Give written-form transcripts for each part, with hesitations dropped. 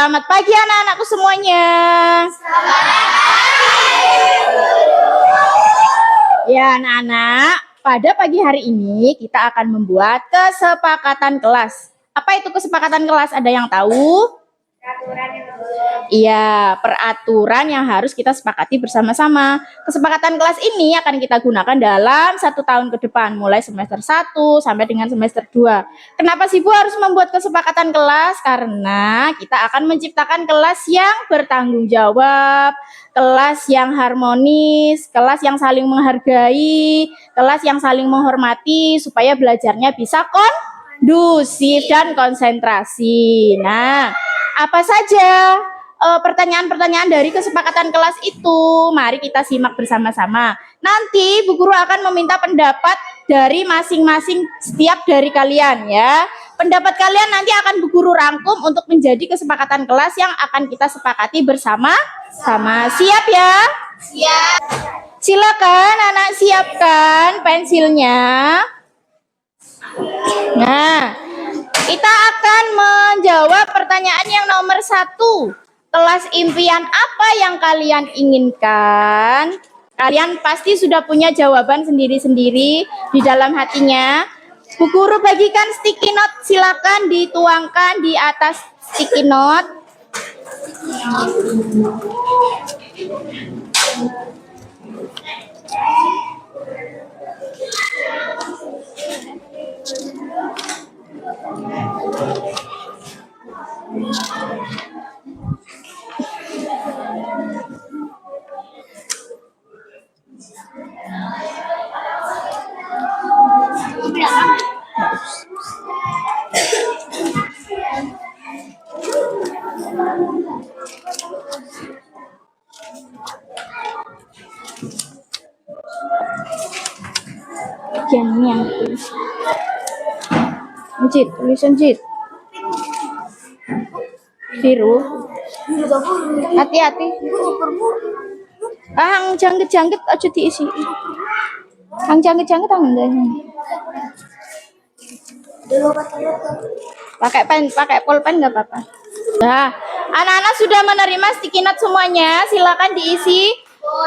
Selamat pagi anak-anakku semuanya. Ya anak-anak, pada pagi hari ini kita akan membuat kesepakatan kelas. Apa itu kesepakatan kelas? Ada yang tahu? Iya, peraturan yang harus kita sepakati bersama-sama. Kesepakatan kelas ini akan kita gunakan dalam 1 tahun ke depan, mulai semester 1 sampai dengan semester 2. Kenapa sih Bu harus membuat kesepakatan kelas? Karena kita akan menciptakan kelas yang bertanggung jawab, kelas yang harmonis, kelas yang saling menghargai, kelas yang saling menghormati, supaya belajarnya bisa kondusif dan konsentrasi. Nah, apa saja pertanyaan-pertanyaan dari kesepakatan kelas itu? Mari kita simak bersama-sama. Nanti Bu Guru akan meminta pendapat dari masing-masing setiap dari kalian ya. Pendapat kalian nanti akan Bu Guru rangkum untuk menjadi kesepakatan kelas yang akan kita sepakati bersama-sama. Siap ya? Siap. Silakan anak siapkan pensilnya. Nah, kita akan menjawab pertanyaan yang nomor 1. Kelas impian apa yang kalian inginkan? Kalian pasti sudah punya jawaban sendiri-sendiri di dalam hatinya. Bu Guru bagikan sticky note, silakan dituangkan di atas sticky note. Bagian yang tulisan Jit. Biru. Hati-hati. Hang jangkit-jangkit aja diisi. Hang jangkit-jangkit enggak. Pakai pulpen enggak apa-apa. Nah, anak-anak sudah menerima sticky note semuanya. Silakan diisi.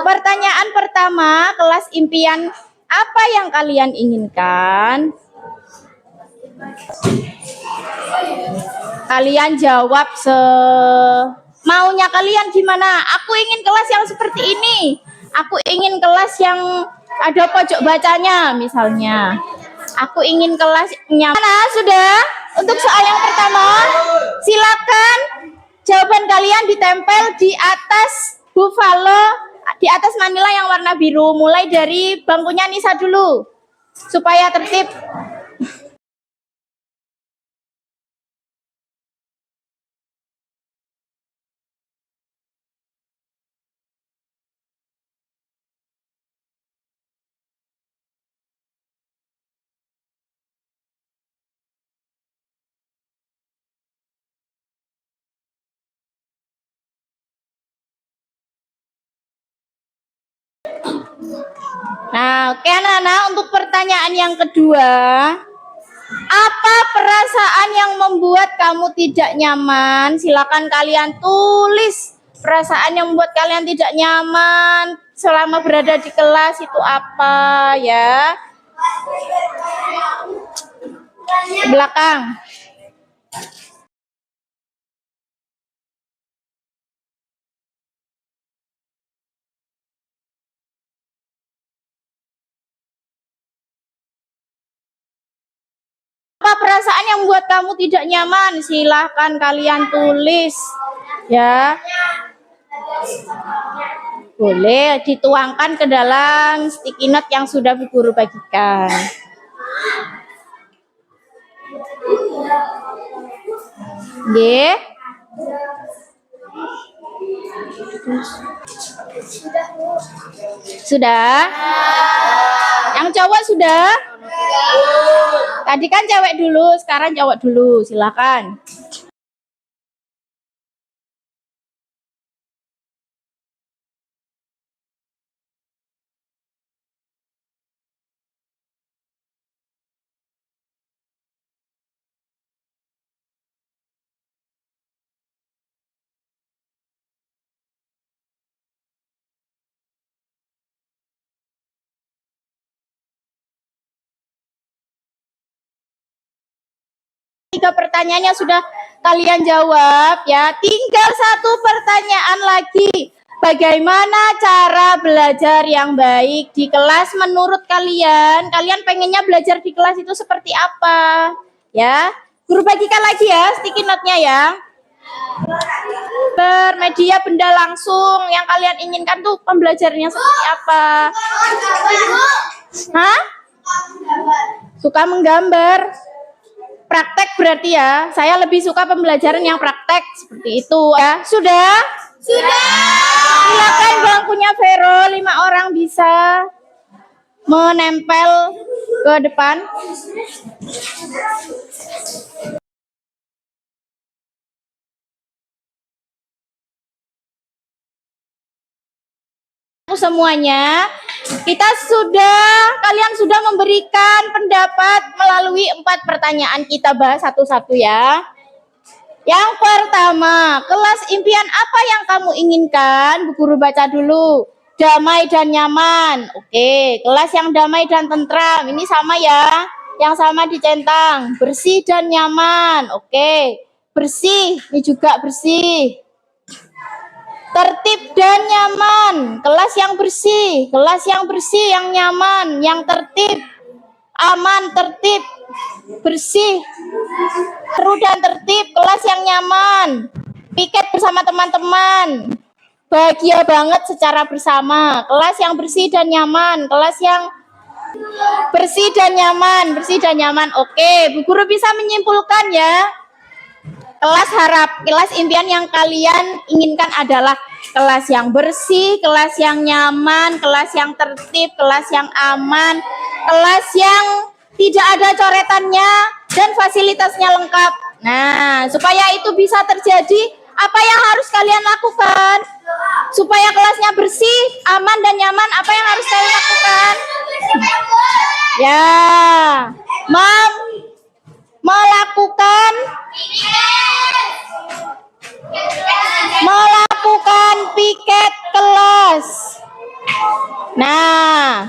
Pertanyaan pertama, kelas impian apa yang kalian inginkan? Kalian jawab maunya kalian gimana? Aku ingin kelas yang seperti ini. Aku ingin kelas yang ada pojok bacanya misalnya. Aku ingin kelas nyaman. Sudah? Untuk soal yang pertama, silakan jawaban kalian ditempel di atas buffalo, di atas manila yang warna biru. Mulai dari bangkunya Nisa dulu, supaya tertib. Nah, oke anak-anak, untuk pertanyaan yang kedua, apa perasaan yang membuat kamu tidak nyaman? Silakan kalian tulis perasaan yang membuat kalian tidak nyaman selama berada di kelas itu apa ya? Belakang. Apa perasaan yang membuat kamu tidak nyaman? Silahkan kalian tulis ya. Boleh dituangkan ke dalam sticky note yang sudah Bu Guru bagikan. Nggih. Sudah? Yang cowok sudah? Tadi kan cewek dulu, sekarang cowok dulu. Silakan. 3 pertanyaannya sudah kalian jawab ya. Tinggal 1 pertanyaan lagi. Bagaimana cara belajar yang baik di kelas menurut kalian? Kalian pengennya belajar di kelas itu seperti apa? Ya, guru bagikan lagi ya sticky note-nya ya. Bermedia benda langsung yang kalian inginkan tuh pembelajarannya seperti apa? Hah? Suka menggambar. Praktek berarti ya. Saya lebih suka pembelajaran yang praktek seperti itu ya. Sudah? Sudah. Silakan bangkunya Vero, 5 orang bisa menempel ke depan. Semuanya, kalian sudah memberikan pendapat melalui 4 pertanyaan. Kita bahas satu-satu ya. Yang pertama, kelas impian apa yang kamu inginkan? Bu Guru baca dulu. Damai dan nyaman. Oke, kelas yang damai dan tentram. Ini sama ya. Yang sama dicentang. Bersih dan nyaman. Oke, bersih. Ini juga bersih. Tertib dan nyaman. Kelas yang bersih. Kelas yang bersih, yang nyaman, yang tertib. Aman, tertib, bersih, seru dan tertib. Kelas yang nyaman. Piket bersama teman-teman. Bahagia banget secara bersama. Kelas yang bersih dan nyaman. Kelas yang bersih dan nyaman. Bersih dan nyaman. Oke, Bu Guru bisa menyimpulkan ya. Kelas impian yang kalian inginkan adalah kelas yang bersih, kelas yang nyaman, kelas yang tertib, kelas yang aman, kelas yang tidak ada coretannya, dan fasilitasnya lengkap. Nah, supaya itu bisa terjadi, apa yang harus kalian lakukan? Supaya kelasnya bersih, aman, dan nyaman, apa yang harus kalian lakukan? Ya, melakukan piket kelas. Nah,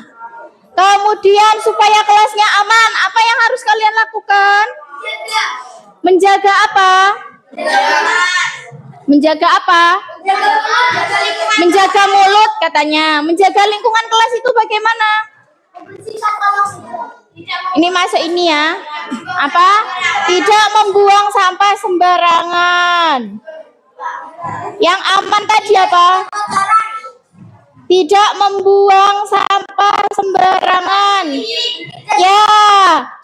kemudian supaya kelasnya aman, apa yang harus kalian lakukan? Menjaga apa? Menjaga apa? Menjaga mulut katanya. Menjaga lingkungan kelas itu bagaimana? Ini masuk ini ya. Apa? Tidak membuang sampah sembarangan. Yang aman tadi apa? Tidak membuang sampah sembarangan. Ya,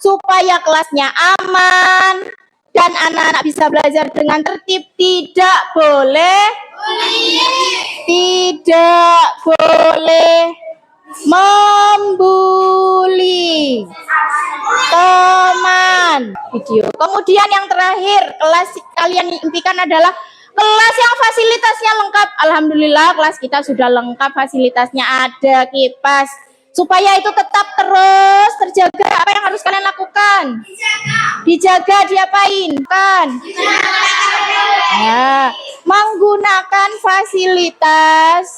supaya kelasnya aman dan anak-anak bisa belajar dengan tertib, tidak boleh membuli teman. Video. Kemudian yang terakhir, kelas kalian impikan adalah kelas yang fasilitasnya lengkap. Alhamdulillah kelas kita sudah lengkap, fasilitasnya ada, kipas. Supaya itu tetap terus terjaga, apa yang harus kalian lakukan? Dijaga, diapain? Kan? Ya, menggunakan fasilitas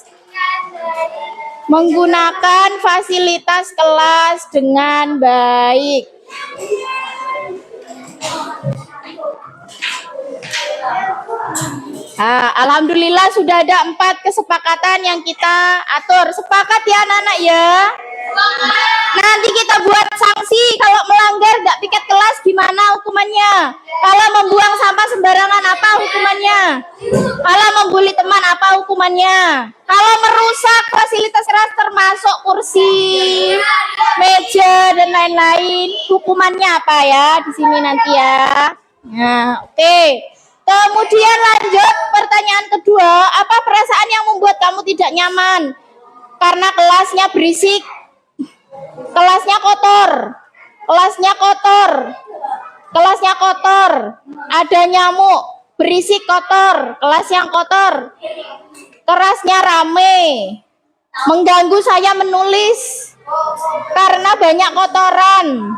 kelas dengan baik. Alhamdulillah sudah ada 4 kesepakatan yang kita atur. Sepakat ya anak-anak ya? Nanti kita buat sanksi kalau melanggar nggak piket kelas, gimana hukumannya? Kalau membuang sampah sembarangan apa hukumannya? Kalau membuli teman apa hukumannya? Kalau merusak fasilitas kelas termasuk kursi, meja dan lain-lain, hukumannya apa ya di sini nanti ya? Nah, oke. Kemudian lanjut pertanyaan kedua, apa perasaan yang membuat kamu tidak nyaman? Karena kelasnya berisik, kelasnya kotor, ada nyamuk, berisik, kotor, kelas yang kotor, kerasnya rame, mengganggu saya menulis karena banyak kotoran.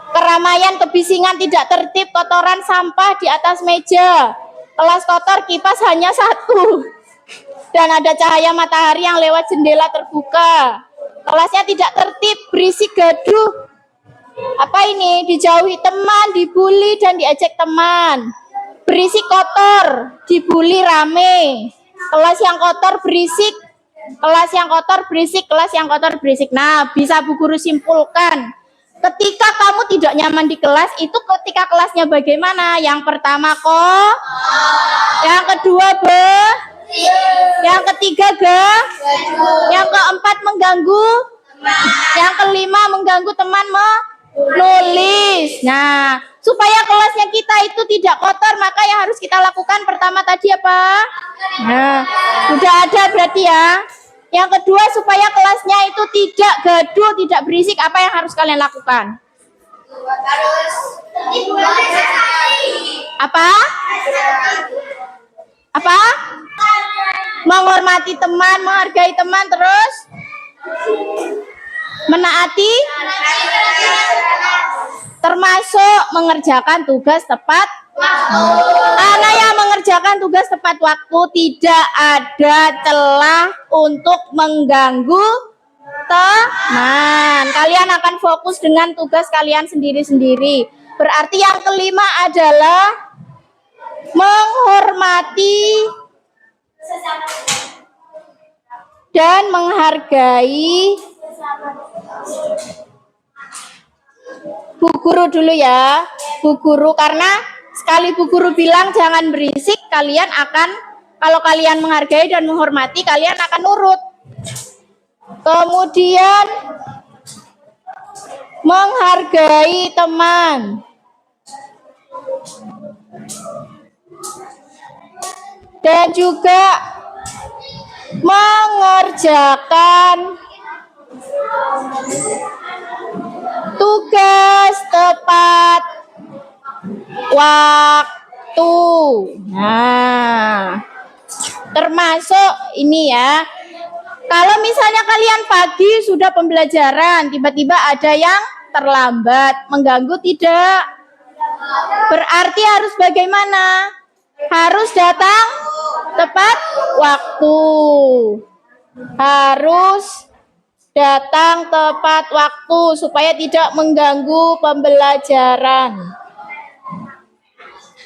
Keramaian, kebisingan, tidak tertib, kotoran, sampah di atas meja. Kelas kotor, kipas hanya 1. Dan ada cahaya matahari yang lewat jendela terbuka. Kelasnya tidak tertib, berisik, gaduh. Apa ini? Dijauhi teman, dibully dan diejek teman. Berisik kotor, dibully rame. Kelas yang kotor berisik, kelas yang kotor berisik, kelas yang kotor berisik. Nah, bisa Bu Guru simpulkan. Ketika kamu tidak nyaman di kelas, itu ketika kelasnya bagaimana? Yang pertama kok, yang kedua yang ketiga yang keempat mengganggu, yang kelima mengganggu teman menulis. Nah, supaya kelasnya kita itu tidak kotor, maka yang harus kita lakukan pertama tadi apa? Nah, sudah ada berarti ya. Yang kedua, supaya kelasnya itu tidak gaduh, tidak berisik, apa yang harus kalian lakukan? Apa? Apa? Menghormati teman, menghargai teman, terus menaati, termasuk mengerjakan tugas tepat waktu. Karena yang mengerjakan tugas tepat waktu tidak ada celah untuk mengganggu teman. Kalian akan fokus dengan tugas kalian sendiri-sendiri. Berarti yang kelima adalah menghormati dan menghargai Bu Guru dulu ya. Bu Guru, karena sekali Bu Guru bilang jangan berisik, kalian akan, kalau kalian menghargai dan menghormati, kalian akan nurut. Kemudian menghargai teman. Dan juga mengerjakan tugas tepat waktu. Nah, termasuk ini ya. Kalau misalnya kalian pagi sudah pembelajaran, tiba-tiba ada yang terlambat, mengganggu tidak? Berarti harus bagaimana? Harus datang tepat waktu. Harus datang tepat waktu supaya tidak mengganggu pembelajaran.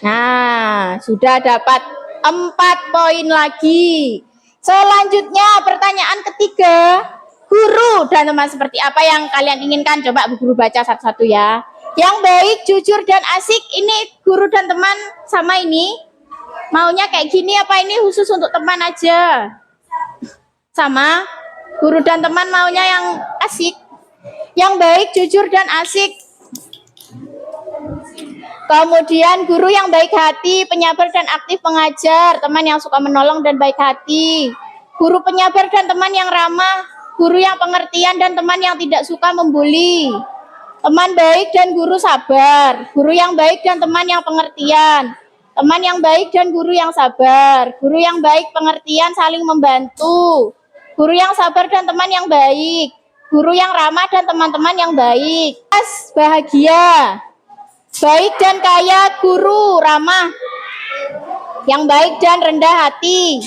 Nah, sudah dapat 4 poin lagi. Selanjutnya pertanyaan ketiga, guru dan teman seperti apa yang kalian inginkan? Coba Bu Guru baca satu-satu ya. Yang baik, jujur dan asik, ini guru dan teman sama ini. Maunya kayak gini apa ini khusus untuk teman aja? Sama? Guru dan teman maunya yang asik. Yang baik, jujur dan asik. Kemudian guru yang baik hati, penyabar dan aktif mengajar, teman yang suka menolong dan baik hati. Guru penyabar dan teman yang ramah, guru yang pengertian dan teman yang tidak suka membuli. Teman baik dan guru sabar, guru yang baik dan teman yang pengertian. Teman yang baik dan guru yang sabar, guru yang baik pengertian saling membantu. Guru yang sabar dan teman yang baik, guru yang ramah dan teman-teman yang baik. Bahagia. Baik dan kaya, guru ramah, yang baik dan rendah hati.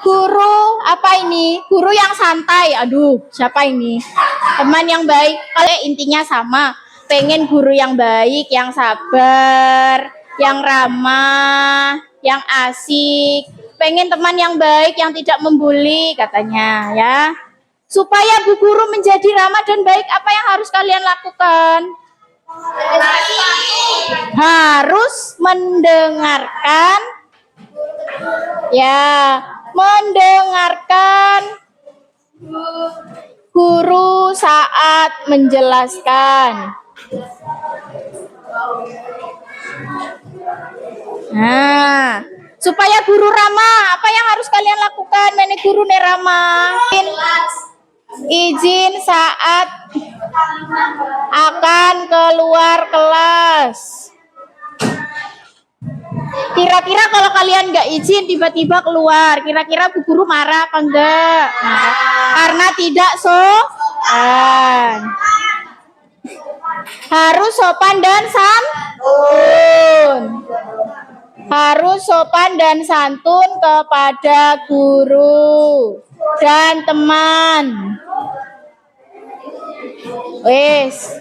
Guru apa ini? Guru yang santai. Aduh, siapa ini? Teman yang baik. Kalau intinya sama, pengen guru yang baik, yang sabar, yang ramah, yang asik. Pengen teman yang baik, yang tidak membuli katanya ya. Supaya Bu Guru menjadi ramah dan baik, apa yang harus kalian lakukan? Harus mendengarkan. Ya, mendengarkan guru saat menjelaskan. Nah, supaya guru ramah, apa yang harus kalian lakukan? Nenek guru nih ramah. Izin saat akan keluar kelas. Kira-kira kalau kalian nggak izin tiba-tiba keluar, kira-kira Bu Guru marah apa enggak? Karena tidak sopan. Harus sopan dan santun. Harus sopan dan santun kepada guru. dan teman. Wes.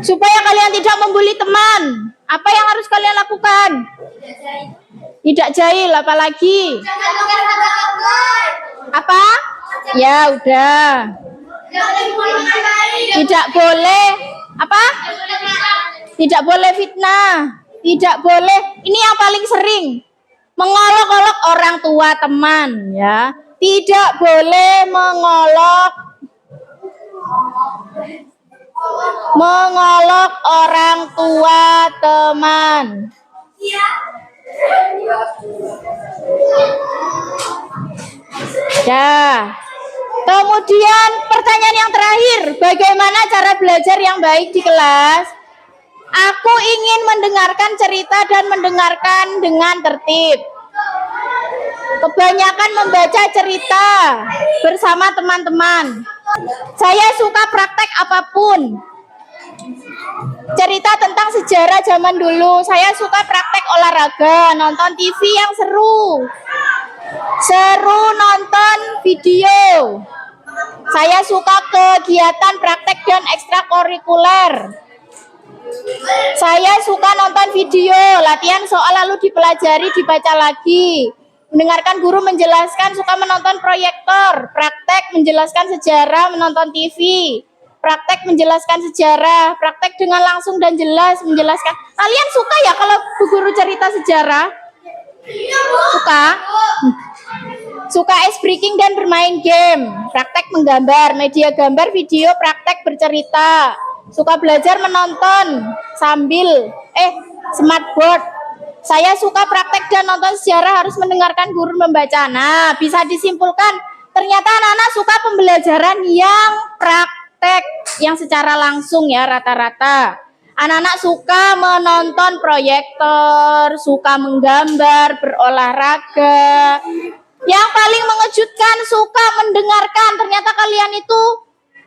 Supaya kalian tidak membuli teman, apa yang harus kalian lakukan? Tidak jahil, apalagi? Apa? Ya udah. Tidak boleh apa? Tidak boleh fitnah. Tidak boleh. Ini yang paling sering. Mengolok-olok orang tua teman, ya. Tidak boleh mengolok orang tua teman. Ya. Kemudian pertanyaan yang terakhir, bagaimana cara belajar yang baik di kelas? Aku ingin mendengarkan cerita dan mendengarkan dengan tertib. Kebanyakan membaca cerita bersama teman-teman. Saya suka praktek apapun. Cerita tentang sejarah zaman dulu. Saya suka praktek olahraga, nonton TV yang seru. Seru nonton video. Saya suka kegiatan praktek dan ekstrakurikuler. Saya suka nonton video, latihan soal lalu dipelajari, dibaca lagi. Mendengarkan guru menjelaskan, suka menonton proyektor. Praktek menjelaskan sejarah, menonton TV. Praktek menjelaskan sejarah, praktek dengan langsung dan jelas menjelaskan. Kalian suka ya kalau guru cerita sejarah? Suka? Suka ice breaking dan bermain game. Praktek menggambar, media gambar, video, praktek bercerita. Suka belajar menonton sambil smartboard. Saya suka praktek dan nonton sejarah, harus mendengarkan guru membaca. Nah, bisa disimpulkan ternyata anak-anak suka pembelajaran yang praktek, yang secara langsung ya rata-rata. Anak-anak suka menonton proyektor, suka menggambar, berolahraga. Yang paling mengejutkan suka mendengarkan. Ternyata kalian itu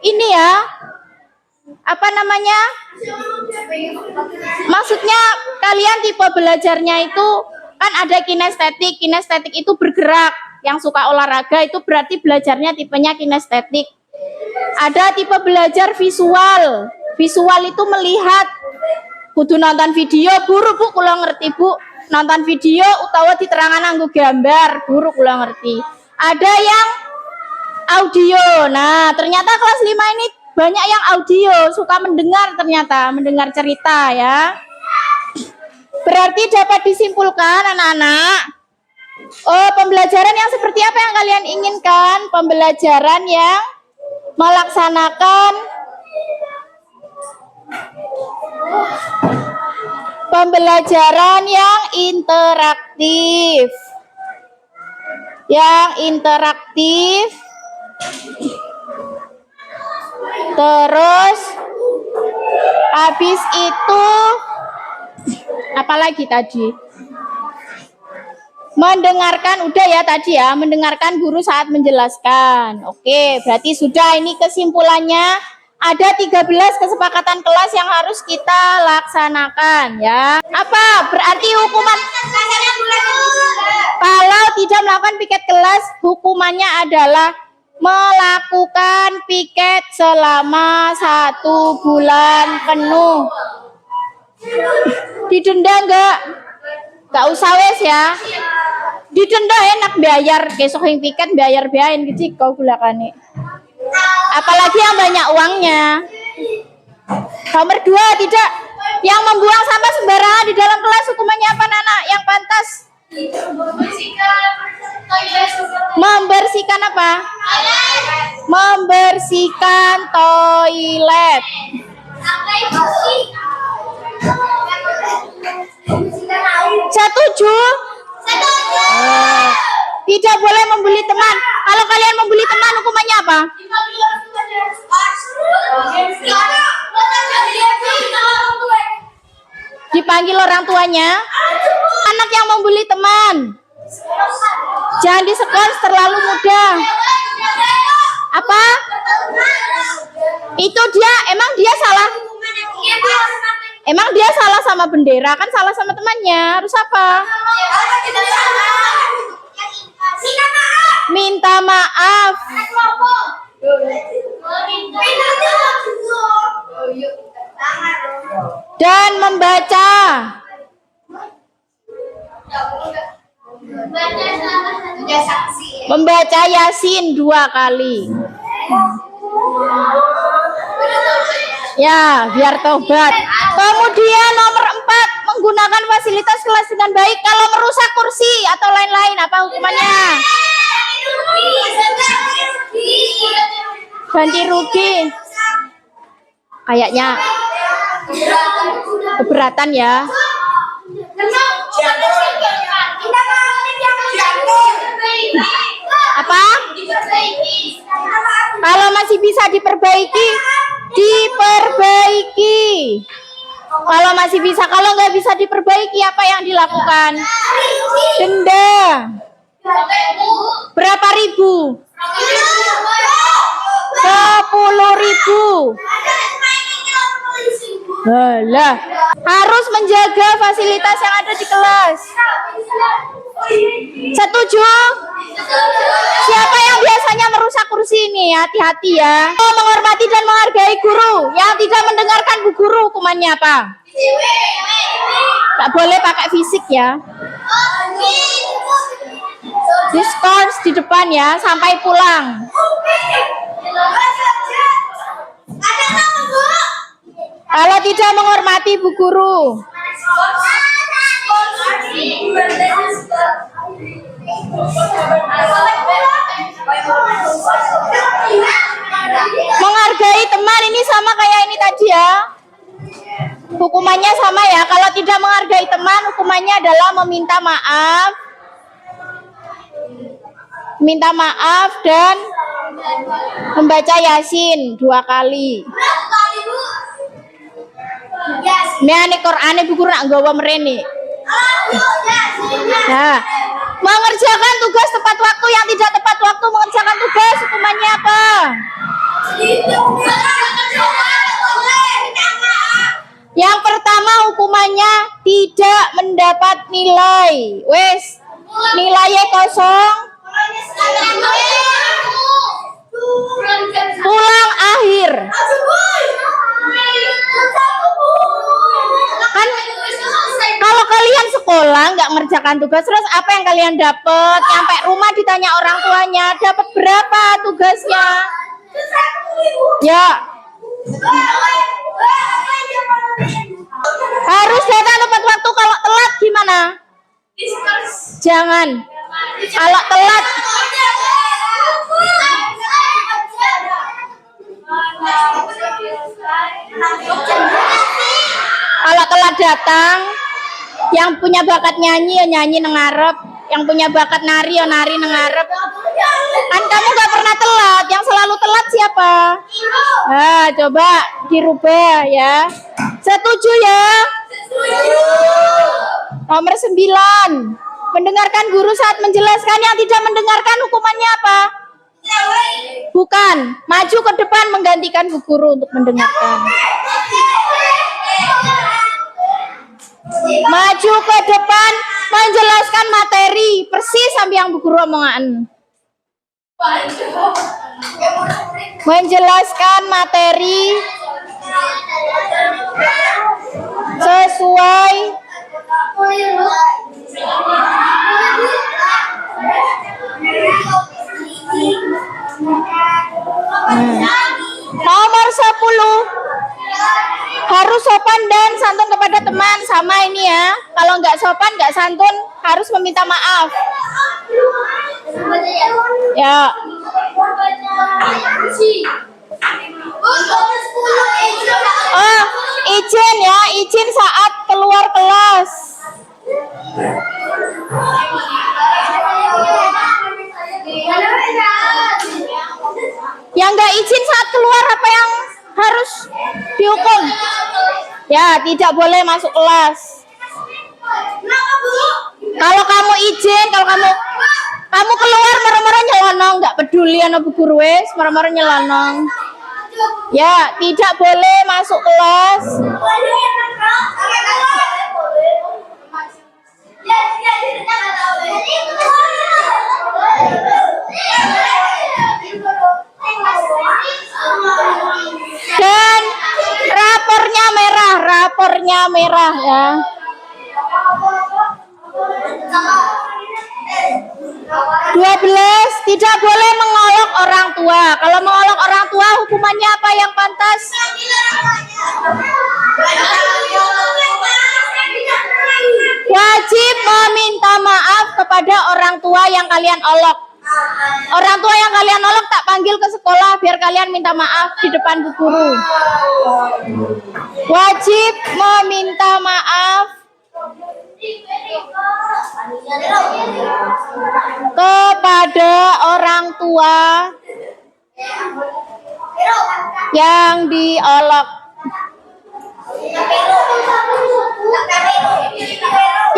ini ya, apa namanya? Maksudnya kalian tipe belajarnya itu kan ada kinestetik. Kinestetik itu bergerak. Yang suka olahraga itu berarti belajarnya tipenya kinestetik. Ada tipe belajar visual. Visual itu melihat. Kudu nonton video, buru Bu, kula ngerti Bu. Nonton video utawa diterangan nganggo gambar, buru kula ngerti. Ada yang audio. Nah, ternyata kelas 5 ini banyak yang audio, suka mendengar ternyata, mendengar cerita ya. Berarti dapat disimpulkan anak-anak, pembelajaran yang seperti apa yang kalian inginkan? Pembelajaran yang melaksanakan pembelajaran yang interaktif. Yang interaktif. Terus habis itu apalagi tadi? Mendengarkan, udah ya tadi ya, mendengarkan guru saat menjelaskan. Oke, berarti sudah, ini kesimpulannya. Ada 13 kesepakatan kelas yang harus kita laksanakan ya. Apa? Berarti hukuman kalau tidak melakukan piket kelas, hukumannya adalah melakukan piket selama 1 bulan penuh. Didenda enggak? Enggak usah wes ya. Didenda enak bayar, besok yang piket bayar-bayarin gitu kau gulakane. Apalagi yang banyak uangnya. Nomor 2, tidak yang membuang sampah sembarangan di dalam kelas, hukumannya apa anak yang pantas? Membersihkan apa? Membersihkan toilet. Setuju? Tidak boleh membuli teman. Kalau kalian membuli teman, hukumannya apa? Dipanggil orang tuanya. Anak yang membuli teman, jangan diskors terlalu mudah. Apa? Itu dia, emang dia salah? Emang dia salah sama bendera, kan salah sama temannya. Harus apa? Minta maaf. Dan membaca. Membaca Yasin 2 kali. Ya, biar tobat. Kemudian nomor 4, menggunakan fasilitas kelas dengan baik kalau merusak kursi atau lain-lain. Apa hukumannya? Ganti rugi. Kayaknya keberatan ya. Apa? Kalau masih bisa diperbaiki, diperbaiki. Kalau masih bisa, kalau nggak bisa diperbaiki, apa yang dilakukan? Denda. Berapa ribu? 10.000. Alah, harus menjaga fasilitas yang ada di kelas. Setuju? Siapa yang biasanya merusak kursi ini? Hati-hati ya. Menghormati dan menghargai guru. Yang tidak mendengarkan bu guru, hukumannya apa? Tak boleh pakai fisik ya. Diskors di depan ya, sampai pulang. Kalau tidak menghormati bu guru. Menghargai teman ini sama kayak ini tadi ya. Hukumannya sama ya. Kalau tidak menghargai teman, hukumannya adalah meminta maaf. Minta maaf dan membaca Yasin 2 kali. Ini Quran bu guru nak nggawa mrene. Nah, mengerjakan tugas tepat waktu, yang tidak tepat waktu mengerjakan tugas, hukumannya apa? Yang pertama hukumannya tidak mendapat nilai. Wes, nilainya kosong. Pulang akhir. Kan kalau kalian sekolah nggak ngerjakan tugas, terus apa yang kalian dapat? Sampai rumah ditanya orang tuanya, dapat berapa tugasnya? Ya. Harus datang tepat waktu. Kalau telat gimana? Jangan. Kalau telat datang, yang punya bakat nyanyi ya nyanyi nengarep, yang punya bakat nari ya nari nengarep. Kan kamu gak pernah telat, yang selalu telat siapa? Nah, coba dirubah ya. Setuju ya? Nomor 9, mendengarkan guru saat menjelaskan. Yang tidak mendengarkan hukumannya apa? Bukan, maju ke depan menggantikan bu guru untuk mendengarkan. Maju ke depan menjelaskan materi persis sampai yang bu guru omongan. Menjelaskan materi sesuai Nomor 10, harus sopan dan santun kepada teman. Sama ini ya. Kalau nggak sopan, nggak santun, harus meminta maaf. Ya. Oh, izin ya, izin saat keluar kelas. Yang nggak izin saat keluar, apa yang harus dihukum? Ya, tidak boleh masuk kelas. Kalau kamu izin, kalau kamu keluar marah-marah nyelonong, nggak peduli anak bu guru wes, marah-marah nyelonong. Ya, tidak boleh masuk kelas. Dan rapornya merah ya. 12, tidak boleh mengolok orang tua. Kalau mengolok orang tua hukumannya apa yang pantas? Wajib meminta maaf kepada orang tua yang kalian olok. Orang tua yang kalian olok tak panggil ke sekolah biar kalian minta maaf di depan bu guru. Wajib meminta maaf kepada orang tua yang diolok.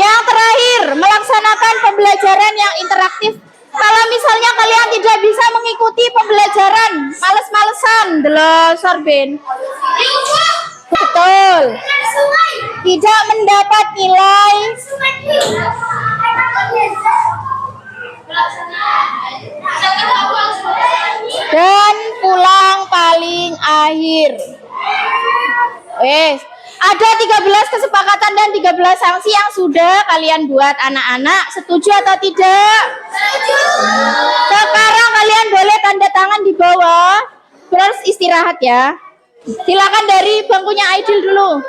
Yang terakhir, melaksanakan pembelajaran yang interaktif. Kalau misalnya kalian tidak bisa mengikuti pembelajaran, males-malesan, delosor Ben. Betul. Tidak mendapat nilai dan pulang paling akhir. Ada 13 kesepakatan dan 13 sanksi yang sudah kalian buat anak-anak. Setuju atau tidak? Sekarang kalian boleh tanda tangan di bawah. Terus istirahat ya. Silakan dari bangkunya Aidil dulu.